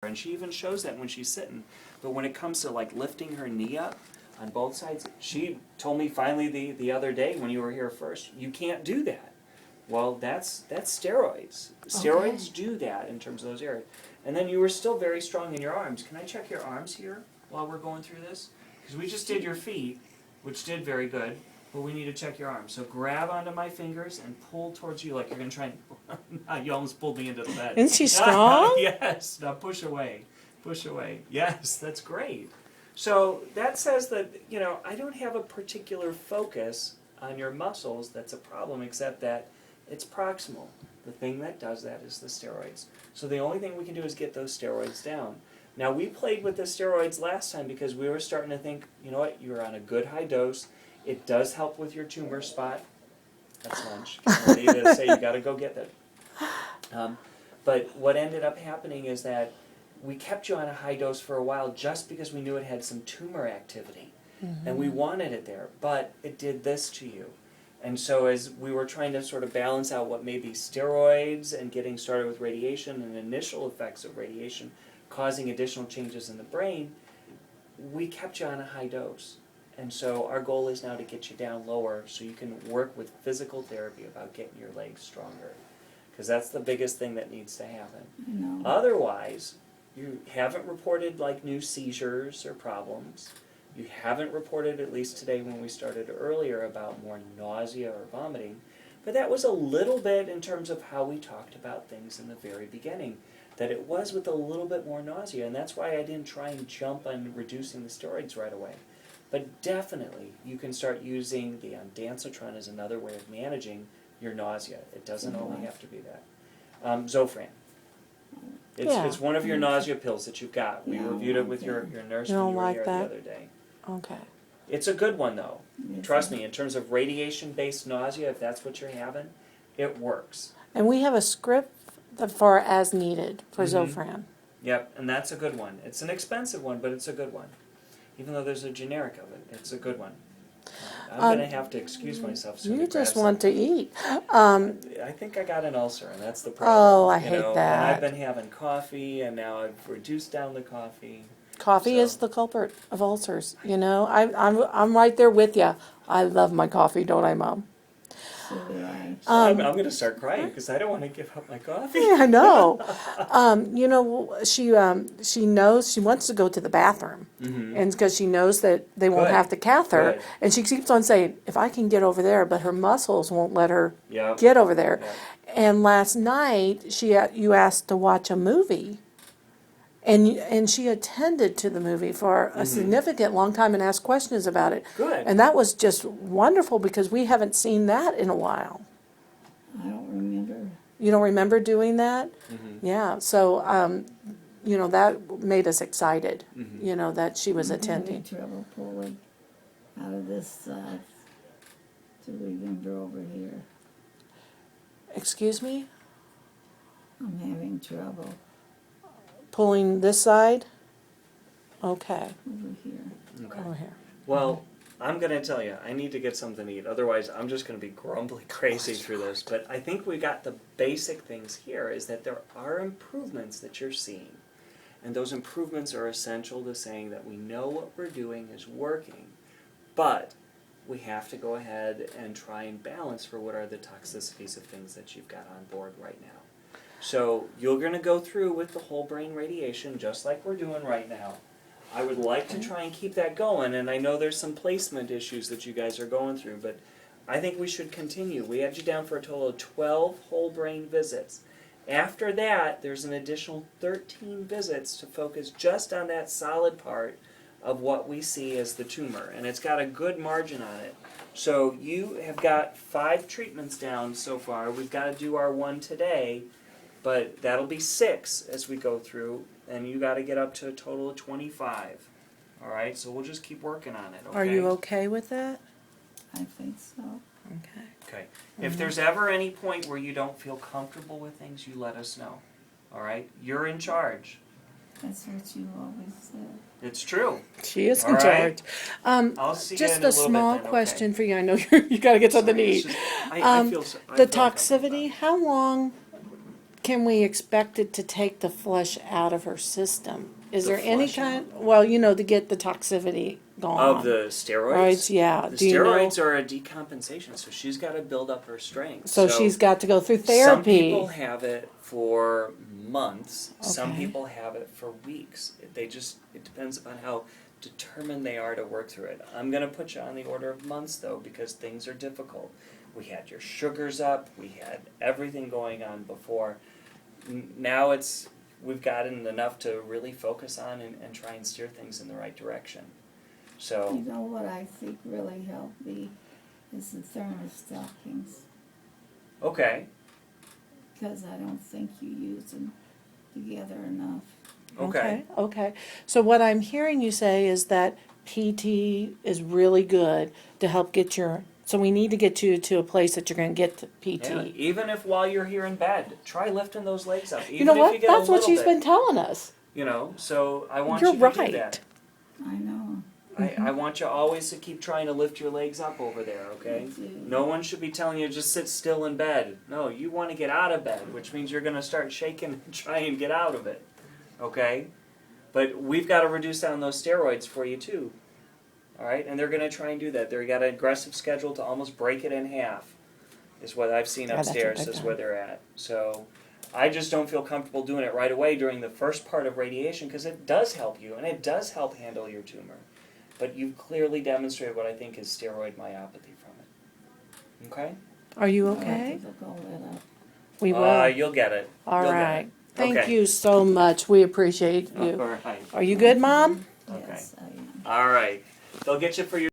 and she even shows that when she's sitting. But when it comes to like lifting her knee up on both sides, she told me finally the other day when you were here first, you can't do that. Well, that's steroids. Steroids do that in terms of those areas. And then you were still very strong in your arms. Can I check your arms here while we're going through this? Because we just did your feet, which did very good, but we need to check your arms. So grab onto my fingers and pull towards you like you're going to try and... You almost pulled me into the bed. Isn't she strong? Yes. Now push away. Push away. Yes, that's great. So that says that, you know, I don't have a particular focus on your muscles that's a problem, except that it's proximal. The thing that does that is the steroids. So the only thing we can do is get those steroids down. Now, we played with the steroids last time because we were starting to think, you know what, you're on a good high dose. It does help with your tumor spot. That's lunch. I'm ready to say you got to go get that. But what ended up happening is that we kept you on a high dose for a while just because we knew it had some tumor activity. And we wanted it there, but it did this to you. And so as we were trying to sort of balance out what may be steroids and getting started with radiation and initial effects of radiation causing additional changes in the brain, we kept you on a high dose. And so our goal is now to get you down lower so you can work with physical therapy about getting your legs stronger. Because that's the biggest thing that needs to happen. No. Otherwise, you haven't reported like new seizures or problems. You haven't reported, at least today when we started earlier, about more nausea or vomiting. But that was a little bit in terms of how we talked about things in the very beginning. That it was with a little bit more nausea. And that's why I didn't try and jump on reducing the steroids right away. But definitely, you can start using the ondansetron as another way of managing your nausea. It doesn't only have to be that. Zofran. It's one of your nausea pills that you've got. We reviewed it with your nurse when you were here the other day. Okay. It's a good one, though. Yes. Trust me, in terms of radiation-based nausea, if that's what you're having, it works. And we have a script for as needed for Zofran. Yep, and that's a good one. It's an expensive one, but it's a good one. Even though there's a generic of it, it's a good one. I'm going to have to excuse myself soon. You just want to eat. I think I got an ulcer, and that's the problem. Oh, I hate And that. I've been having coffee, and now I've reduced down the coffee. Coffee is the culprit of ulcers. You know, I'm right there with you. I love my coffee, don't I, Mom? So do I. I'm going to start crying because I don't want to give up my coffee. Yeah, I know. You know, she knows she wants to go to the bathroom, and because she knows that they won't Good. have to cath her, Good. and she keeps on saying, "If I can get over there," but her muscles won't let her Yep. get over there. Yep. And last night, you asked to watch a movie, and she attended to the movie for a significant long time and asked questions about it. Good. And that was just wonderful because we haven't seen that in a while. I don't remember. You don't remember doing that? Yeah, so, you know, that made us excited, you know, that she was I'm attending. having trouble pulling out of this side to remember over here. Excuse me? I'm having trouble Pulling this side? Okay, over here. Okay. over here. Well, I'm going to tell you, I need to get something to eat. Otherwise, I'm just going to be grumbly crazy through this. But I think we got the basic things here is that there are improvements that you're seeing. And those improvements are essential to saying that we know what we're doing is working. But we have to go ahead and try and balance for what are the toxicities of things that you've got on board right now. So you're going to go through with the whole brain radiation just like we're doing right now. I would like to try and keep that going, and I know there's some placement issues that you guys are going through, but I think we should continue. We had you down for a total of 12 whole brain visits. After that, there's an additional 13 visits to focus just on that solid part of what we see as the tumor, and it's got a good margin on it. So you have got 5 treatments down so far. We've got to do our one today, but that'll be 6 as we go through, and you got to get up to a total of 25. All right, so we'll just keep working on it. Okay? Are you okay with that? I think so. Okay. Okay. If there's ever any point where you don't feel comfortable with things, you let us know. All right? You're in charge. That's what you always said. It's true. She is All in right. charge. I'll see you Just in a a little small bit then, question for you. I know you got to get something to Sorry, it's eat. just- I feel so, I The feel uncomfortable toxicity, how long can we expect it to take the flush out of her system? Is The there any flush kind, well, to get the toxicity gone? Of the steroids? Right, yeah. The Do you know? steroids are a decompensation, so she's got to build up her strength. So she's got to go through Some therapy. people have it for months. Some Okay. people have it for weeks. It depends upon how determined they are to work through it. I'm going to put you on the order of months, though, because things are difficult. We had your sugars up. We had everything going on before. Now we've gotten enough to really focus on and try and steer things in the right direction. So, You know what I think really helped me is the thermostockings, okay. because I don't think you use them together enough. Okay. Okay. So what I'm hearing you say is that PT is really good to help get so we need to get you to a place that you're going to get to PT. Yeah, even if while you're here in bed, try lifting those legs up. Even You know if what? you get That's a what little she's bit, been telling us. So I want You're you to right. do that. I know. I want you always to keep trying to lift your legs up over there, okay? I do. No one should be telling you just sit still in bed. No, you want to get out of bed, which means you're going to start shaking and try and get out of it, okay? But we've got to reduce down those steroids for you too, all right? And they're going to try and do that. They've got an aggressive schedule to almost break it in half, is what I've seen Yeah, that's what upstairs, they've is done. where they're at. So I just don't feel comfortable doing it right away during the first part of radiation because it does help you and it does help handle your tumor. But you've clearly demonstrated what I think is steroid myopathy from it. Okay? Are you I'll have okay? to look all that up. We will. You'll get it. All You'll get right. it. Thank Okay. you so much. We appreciate you. All right. Are you good, Mom? Okay. Yes, I am. All right. They'll get you for your